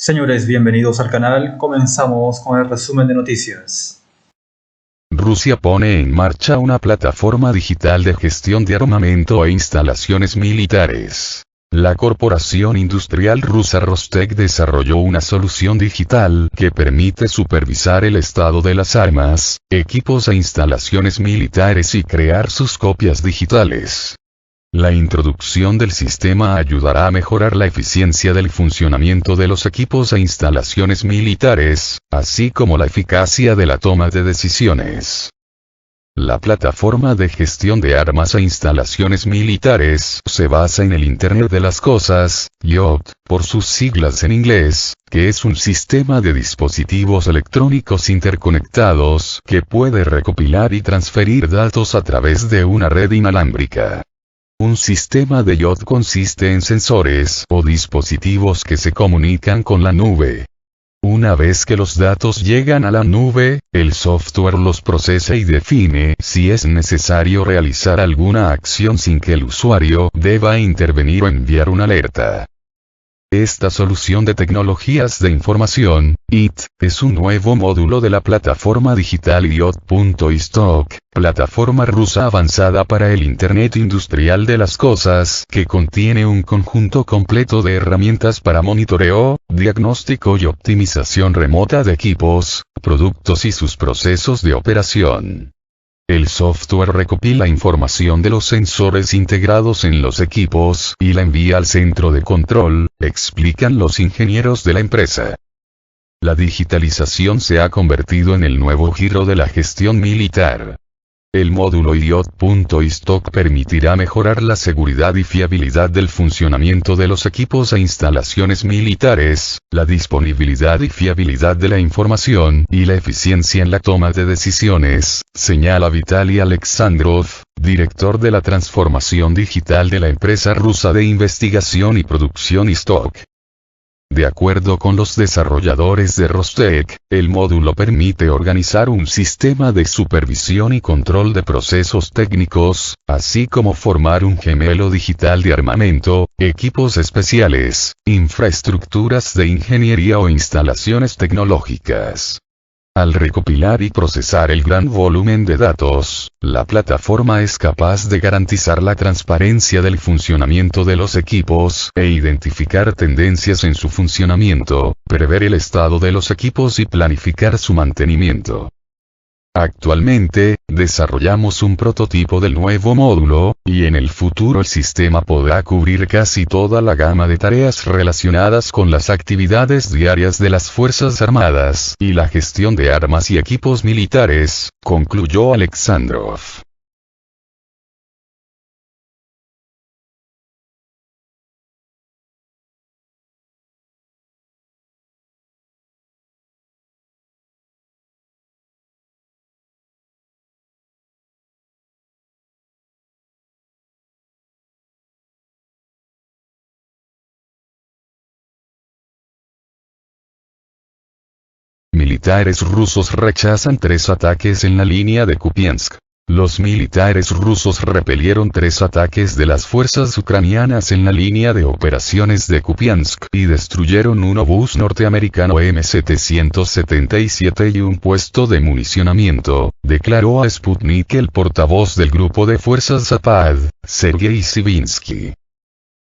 Señores, bienvenidos al canal. Comenzamos con el resumen de noticias. Rusia pone en marcha una plataforma digital de gestión de armamento e instalaciones militares. La corporación industrial rusa Rostec desarrolló una solución digital que permite supervisar el estado de las armas, equipos e instalaciones militares y crear sus copias digitales. La introducción del sistema ayudará a mejorar la eficiencia del funcionamiento de los equipos e instalaciones militares, así como la eficacia de la toma de decisiones. La plataforma de gestión de armas e instalaciones militares se basa en el Internet de las Cosas, IoT, por sus siglas en inglés, que es un sistema de dispositivos electrónicos interconectados que puede recopilar y transferir datos a través de una red inalámbrica. Un sistema de IoT consiste en sensores o dispositivos que se comunican con la nube. Una vez que los datos llegan a la nube, el software los procesa y define si es necesario realizar alguna acción sin que el usuario deba intervenir o enviar una alerta. Esta solución de tecnologías de información, IT, es un nuevo módulo de la plataforma digital IoT.Istok, plataforma rusa avanzada para el Internet Industrial de las Cosas, que contiene un conjunto completo de herramientas para monitoreo, diagnóstico y optimización remota de equipos, productos y sus procesos de operación. El software recopila información de los sensores integrados en los equipos y la envía al centro de control, explican los ingenieros de la empresa. La digitalización se ha convertido en el nuevo giro de la gestión militar. El módulo IoT.Istok permitirá mejorar la seguridad y fiabilidad del funcionamiento de los equipos e instalaciones militares, la disponibilidad y fiabilidad de la información y la eficiencia en la toma de decisiones, señala Vitaly Alexandrov, director de la transformación digital de la empresa rusa de investigación y producción Istok. De acuerdo con los desarrolladores de Rostec, el módulo permite organizar un sistema de supervisión y control de procesos técnicos, así como formar un gemelo digital de armamento, equipos especiales, infraestructuras de ingeniería o instalaciones tecnológicas. Al recopilar y procesar el gran volumen de datos, la plataforma es capaz de garantizar la transparencia del funcionamiento de los equipos e identificar tendencias en su funcionamiento, prever el estado de los equipos y planificar su mantenimiento. Actualmente, desarrollamos un prototipo del nuevo módulo, y en el futuro el sistema podrá cubrir casi toda la gama de tareas relacionadas con las actividades diarias de las Fuerzas Armadas y la gestión de armas y equipos militares, concluyó Alexandrov. Militares rusos rechazan 3 ataques en la línea de Kupiansk. Los militares rusos repelieron 3 ataques de las fuerzas ucranianas en la línea de operaciones de Kupiansk y destruyeron un obús norteamericano M777 y un puesto de municionamiento, declaró a Sputnik el portavoz del grupo de fuerzas Zapad, Sergei Sivinsky.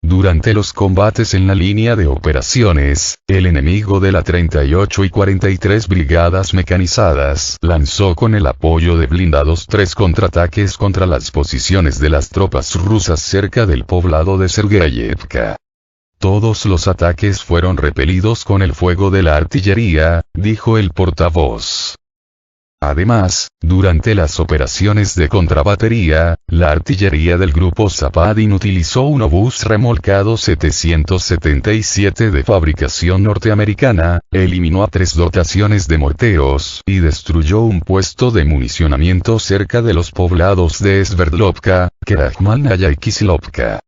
Durante los combates en la línea de operaciones, el enemigo de la 38 y 43 brigadas mecanizadas lanzó con el apoyo de blindados 3 contraataques contra las posiciones de las tropas rusas cerca del poblado de Sergeyevka. Todos los ataques fueron repelidos con el fuego de la artillería, dijo el portavoz. Además, durante las operaciones de contrabatería, la artillería del grupo Zapadin utilizó un obús remolcado 777 de fabricación norteamericana, eliminó a 3 dotaciones de morteros y destruyó un puesto de municionamiento cerca de los poblados de Sverdlovka, Karakhmalnaya y Kislovka.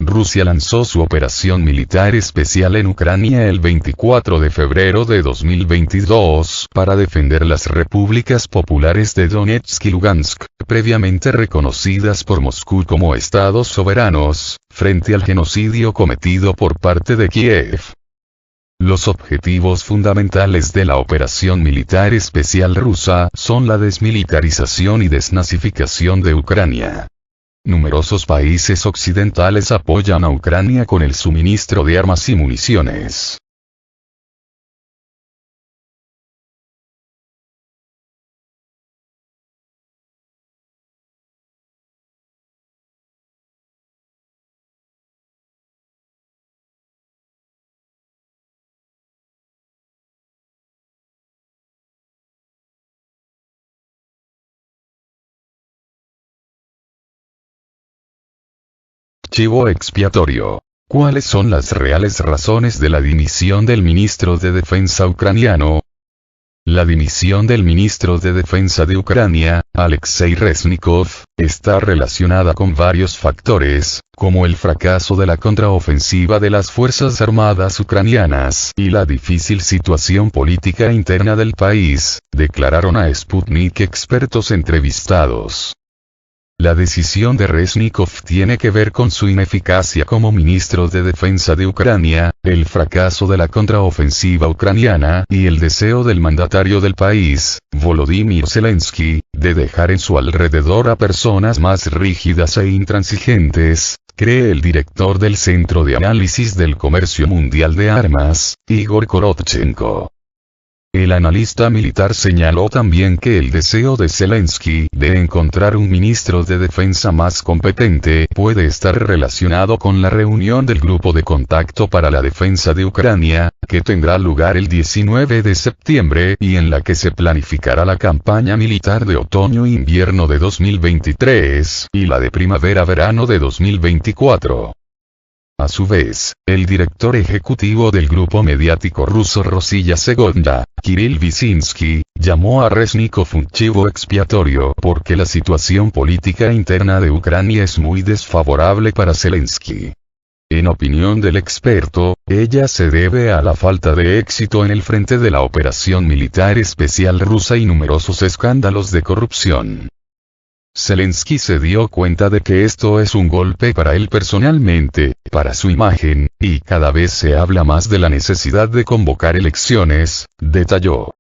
Rusia lanzó su operación militar especial en Ucrania el 24 de febrero de 2022 para defender las repúblicas populares de Donetsk y Lugansk, previamente reconocidas por Moscú como estados soberanos, frente al genocidio cometido por parte de Kiev. Los objetivos fundamentales de la operación militar especial rusa son la desmilitarización y desnazificación de Ucrania. Numerosos países occidentales apoyan a Ucrania con el suministro de armas y municiones. Chivo expiatorio. ¿Cuáles son las reales razones de la dimisión del ministro de Defensa ucraniano? La dimisión del ministro de Defensa de Ucrania, Alexei Reznikov, está relacionada con varios factores, como el fracaso de la contraofensiva de las Fuerzas Armadas ucranianas y la difícil situación política interna del país, declararon a Sputnik expertos entrevistados. La decisión de Reznikov tiene que ver con su ineficacia como ministro de Defensa de Ucrania, el fracaso de la contraofensiva ucraniana y el deseo del mandatario del país, Volodymyr Zelensky, de dejar en su alrededor a personas más rígidas e intransigentes, cree el director del Centro de Análisis del Comercio Mundial de Armas, Igor Korotchenko. El analista militar señaló también que el deseo de Zelensky de encontrar un ministro de defensa más competente puede estar relacionado con la reunión del Grupo de Contacto para la Defensa de Ucrania, que tendrá lugar el 19 de septiembre y en la que se planificará la campaña militar de otoño-invierno de 2023 y la de primavera-verano de 2024. A su vez, el director ejecutivo del grupo mediático ruso Rossiya Segonda, Kirill Vyshynski, llamó a Reznikov un chivo expiatorio porque la situación política interna de Ucrania es muy desfavorable para Zelensky. En opinión del experto, ella se debe a la falta de éxito en el frente de la operación militar especial rusa y numerosos escándalos de corrupción. Zelensky se dio cuenta de que esto es un golpe para él personalmente, para su imagen, y cada vez se habla más de la necesidad de convocar elecciones, detalló.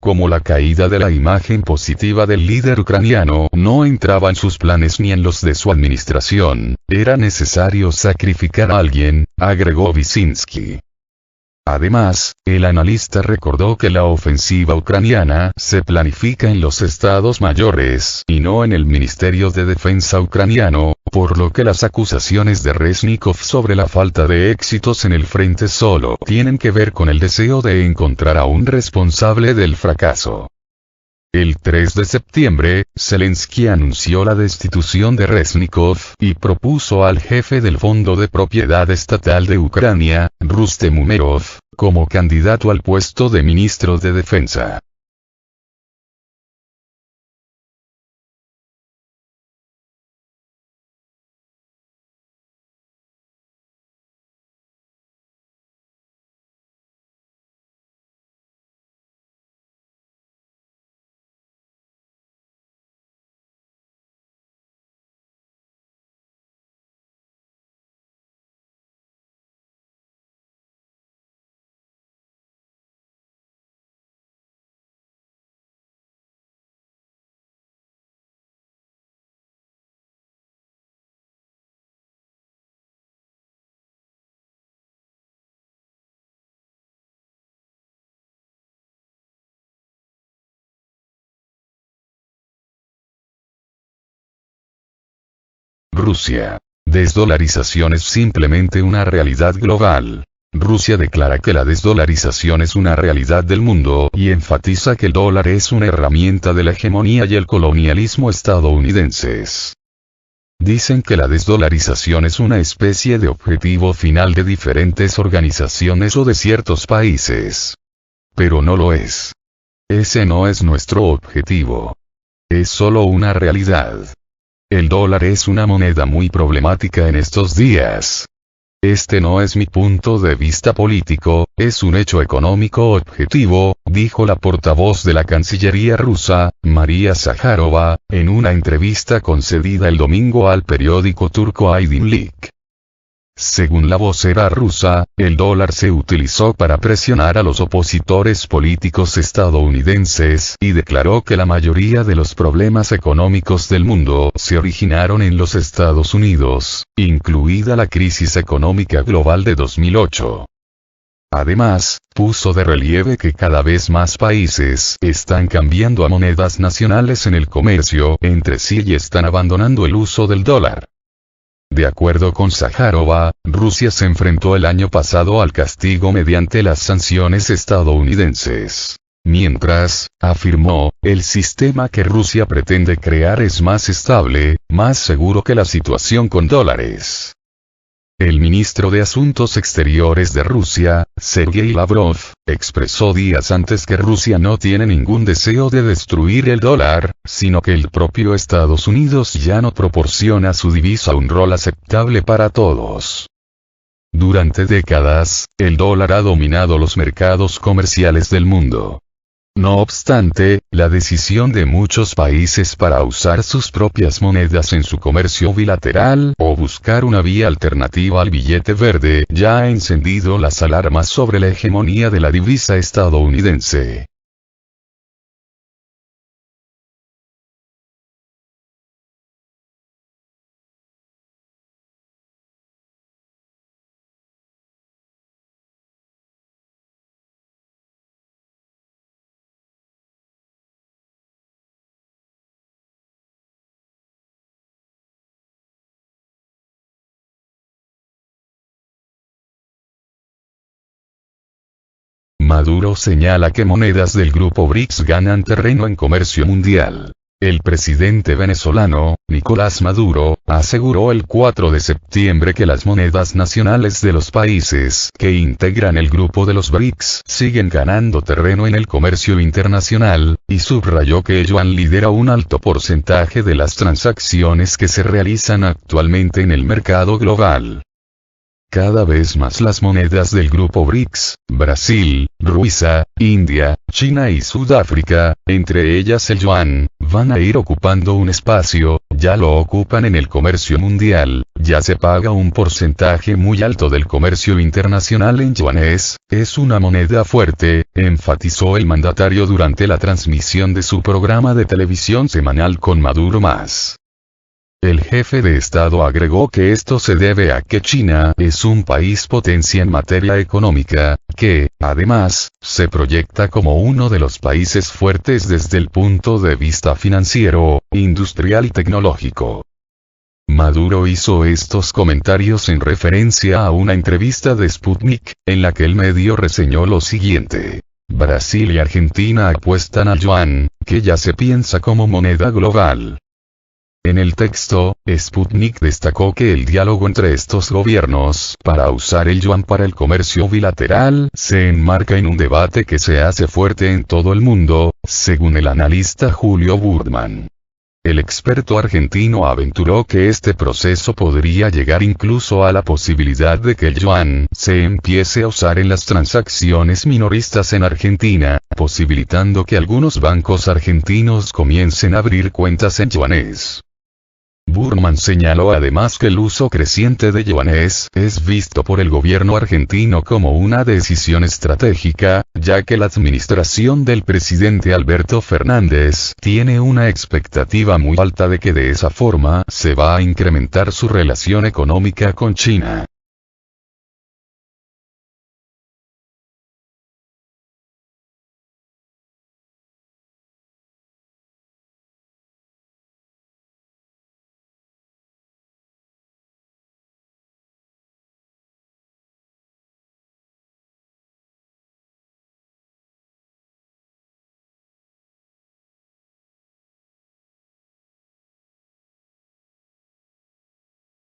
Como la caída de la imagen positiva del líder ucraniano no entraba en sus planes ni en los de su administración, era necesario sacrificar a alguien, agregó Vyshynski. Además, el analista recordó que la ofensiva ucraniana se planifica en los estados mayores y no en el Ministerio de Defensa ucraniano, por lo que las acusaciones de Reznikov sobre la falta de éxitos en el frente solo tienen que ver con el deseo de encontrar a un responsable del fracaso. El 3 de septiembre, Zelensky anunció la destitución de Reznikov y propuso al jefe del Fondo de Propiedad Estatal de Ucrania, Rustem Umerov, como candidato al puesto de ministro de Defensa. Rusia. Desdolarización es simplemente una realidad global. Rusia declara que la desdolarización es una realidad del mundo y enfatiza que el dólar es una herramienta de la hegemonía y el colonialismo estadounidenses. Dicen que la desdolarización es una especie de objetivo final de diferentes organizaciones o de ciertos países. Pero no lo es. Ese no es nuestro objetivo. Es solo una realidad. El dólar es una moneda muy problemática en estos días. Este no es mi punto de vista político, es un hecho económico objetivo, dijo la portavoz de la Cancillería rusa, María Zakharova, en una entrevista concedida el domingo al periódico turco Aydınlık. Según la vocera rusa, el dólar se utilizó para presionar a los opositores políticos estadounidenses y declaró que la mayoría de los problemas económicos del mundo se originaron en los Estados Unidos, incluida la crisis económica global de 2008. Además, puso de relieve que cada vez más países están cambiando a monedas nacionales en el comercio entre sí y están abandonando el uso del dólar. De acuerdo con Zaharova, Rusia se enfrentó el año pasado al castigo mediante las sanciones estadounidenses. Mientras, afirmó, el sistema que Rusia pretende crear es más estable, más seguro que la situación con dólares. El ministro de Asuntos Exteriores de Rusia, Sergei Lavrov, expresó días antes que Rusia no tiene ningún deseo de destruir el dólar, sino que el propio Estados Unidos ya no proporciona a su divisa un rol aceptable para todos. Durante décadas, el dólar ha dominado los mercados comerciales del mundo. No obstante, la decisión de muchos países para usar sus propias monedas en su comercio bilateral o buscar una vía alternativa al billete verde ya ha encendido las alarmas sobre la hegemonía de la divisa estadounidense. Maduro señala que monedas del grupo BRICS ganan terreno en comercio mundial. El presidente venezolano, Nicolás Maduro, aseguró el 4 de septiembre que las monedas nacionales de los países que integran el grupo de los BRICS siguen ganando terreno en el comercio internacional, y subrayó que el yuan lidera un alto porcentaje de las transacciones que se realizan actualmente en el mercado global. Cada vez más las monedas del grupo BRICS, Brasil, Rusia, India, China y Sudáfrica, entre ellas el yuan, van a ir ocupando un espacio, ya lo ocupan en el comercio mundial, ya se paga un porcentaje muy alto del comercio internacional en yuanes, es una moneda fuerte, enfatizó el mandatario durante la transmisión de su programa de televisión semanal con Maduro Más. El jefe de Estado agregó que esto se debe a que China es un país potencia en materia económica, que, además, se proyecta como uno de los países fuertes desde el punto de vista financiero, industrial y tecnológico. Maduro hizo estos comentarios en referencia a una entrevista de Sputnik, en la que el medio reseñó lo siguiente. Brasil y Argentina apuestan al yuan, que ya se piensa como moneda global. En el texto, Sputnik destacó que el diálogo entre estos gobiernos para usar el yuan para el comercio bilateral se enmarca en un debate que se hace fuerte en todo el mundo, según el analista Julio Burman. El experto argentino aventuró que este proceso podría llegar incluso a la posibilidad de que el yuan se empiece a usar en las transacciones minoristas en Argentina, posibilitando que algunos bancos argentinos comiencen a abrir cuentas en yuanes. Burman señaló además que el uso creciente de yuanes es visto por el gobierno argentino como una decisión estratégica, ya que la administración del presidente Alberto Fernández tiene una expectativa muy alta de que de esa forma se va a incrementar su relación económica con China.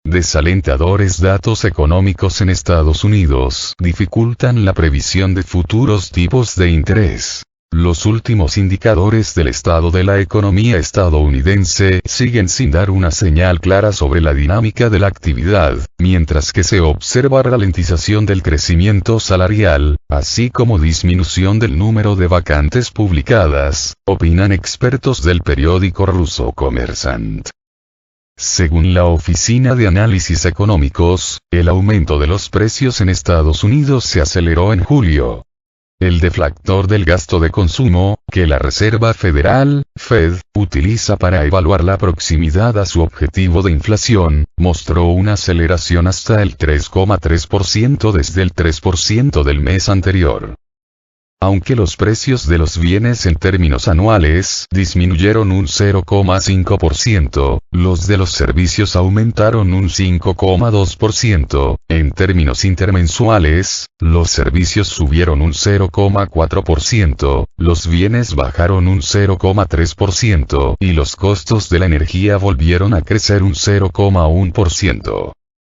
Desalentadores datos económicos en Estados Unidos dificultan la previsión de futuros tipos de interés. Los últimos indicadores del estado de la economía estadounidense siguen sin dar una señal clara sobre la dinámica de la actividad, mientras que se observa ralentización del crecimiento salarial, así como disminución del número de vacantes publicadas, opinan expertos del periódico ruso Kommersant. Según la Oficina de Análisis Económicos, el aumento de los precios en Estados Unidos se aceleró en julio. El deflactor del gasto de consumo, que la Reserva Federal, Fed, utiliza para evaluar la proximidad a su objetivo de inflación, mostró una aceleración hasta el 3,3% desde el 3% del mes anterior. Aunque los precios de los bienes en términos anuales disminuyeron un 0,5%, los de los servicios aumentaron un 5,2%, en términos intermensuales, los servicios subieron un 0,4%, los bienes bajaron un 0,3% y los costos de la energía volvieron a crecer un 0,1%.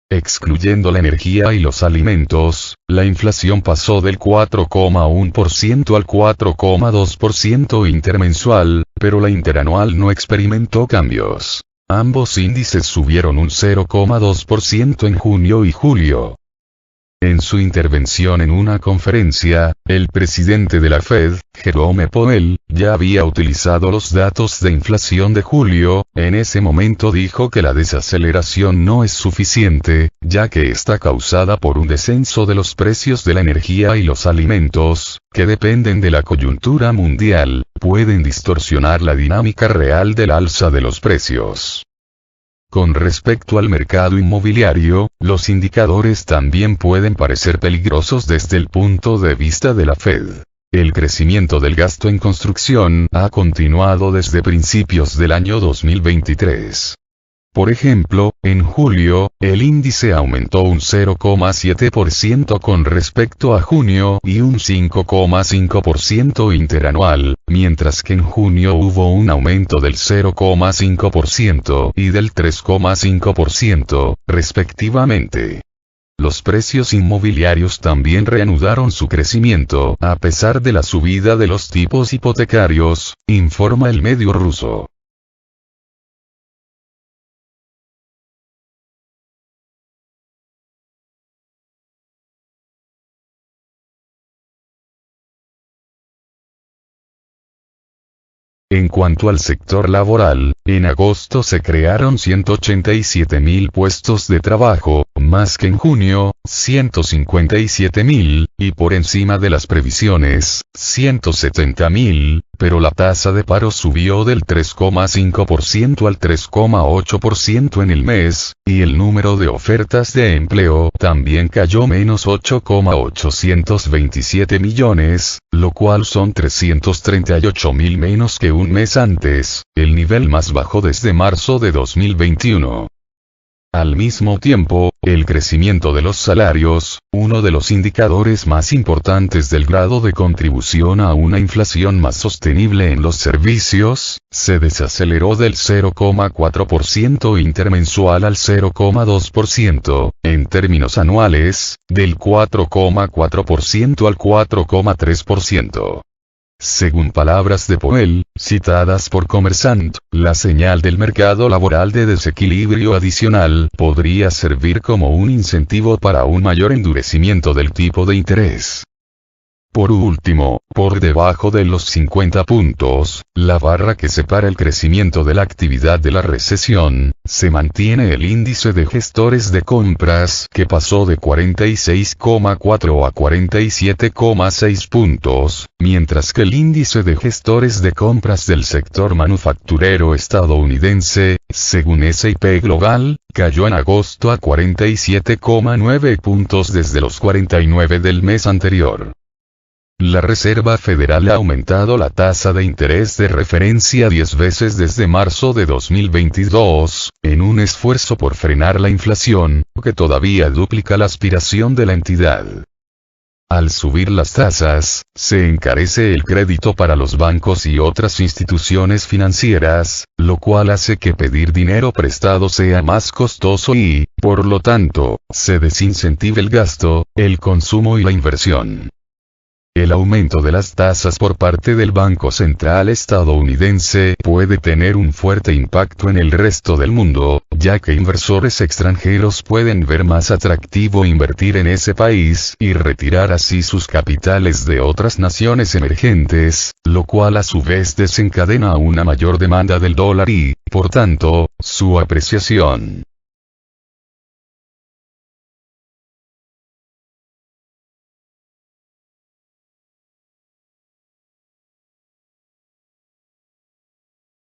Excluyendo la energía y los alimentos, la inflación pasó del 4,1% al 4,2% intermensual, pero la interanual no experimentó cambios. Ambos índices subieron un 0,2% en junio y julio. En su intervención en una conferencia, el presidente de la Fed, Jerome Powell, ya había utilizado los datos de inflación de julio. En ese momento dijo que la desaceleración no es suficiente, ya que está causada por un descenso de los precios de la energía y los alimentos, que dependen de la coyuntura mundial, pueden distorsionar la dinámica real del alza de los precios. Con respecto al mercado inmobiliario, los indicadores también pueden parecer peligrosos desde el punto de vista de la Fed. El crecimiento del gasto en construcción ha continuado desde principios del año 2023. Por ejemplo, en julio, el índice aumentó un 0,7% con respecto a junio y un 5,5% interanual, mientras que en junio hubo un aumento del 0,5% y del 3,5%, respectivamente. Los precios inmobiliarios también reanudaron su crecimiento a pesar de la subida de los tipos hipotecarios, informa el medio ruso. En cuanto al sector laboral, en agosto se crearon 187.000 puestos de trabajo, más que en junio, 157.000, y por encima de las previsiones, 170.000, pero la tasa de paro subió del 3,5% al 3,8% en el mes, y el número de ofertas de empleo también cayó menos 8,827 millones, lo cual son 338.000 menos que un mes antes, el nivel más bajo desde marzo de 2021. Al mismo tiempo, el crecimiento de los salarios, uno de los indicadores más importantes del grado de contribución a una inflación más sostenible en los servicios, se desaceleró del 0,4% intermensual al 0,2%, en términos anuales, del 4,4% al 4,3%. Según palabras de Powell, citadas por Commerzbank, la señal del mercado laboral de desequilibrio adicional podría servir como un incentivo para un mayor endurecimiento del tipo de interés. Por último, por debajo de los 50 puntos, la barra que separa el crecimiento de la actividad de la recesión, se mantiene el índice de gestores de compras que pasó de 46,4 a 47,6 puntos, mientras que el índice de gestores de compras del sector manufacturero estadounidense, según S&P Global, cayó en agosto a 47,9 puntos desde los 49 del mes anterior. La Reserva Federal ha aumentado la tasa de interés de referencia 10 veces desde marzo de 2022, en un esfuerzo por frenar la inflación, que todavía duplica la aspiración de la entidad. Al subir las tasas, se encarece el crédito para los bancos y otras instituciones financieras, lo cual hace que pedir dinero prestado sea más costoso y, por lo tanto, se desincentive el gasto, el consumo y la inversión. El aumento de las tasas por parte del Banco Central estadounidense puede tener un fuerte impacto en el resto del mundo, ya que inversores extranjeros pueden ver más atractivo invertir en ese país y retirar así sus capitales de otras naciones emergentes, lo cual a su vez desencadena una mayor demanda del dólar y, por tanto, su apreciación.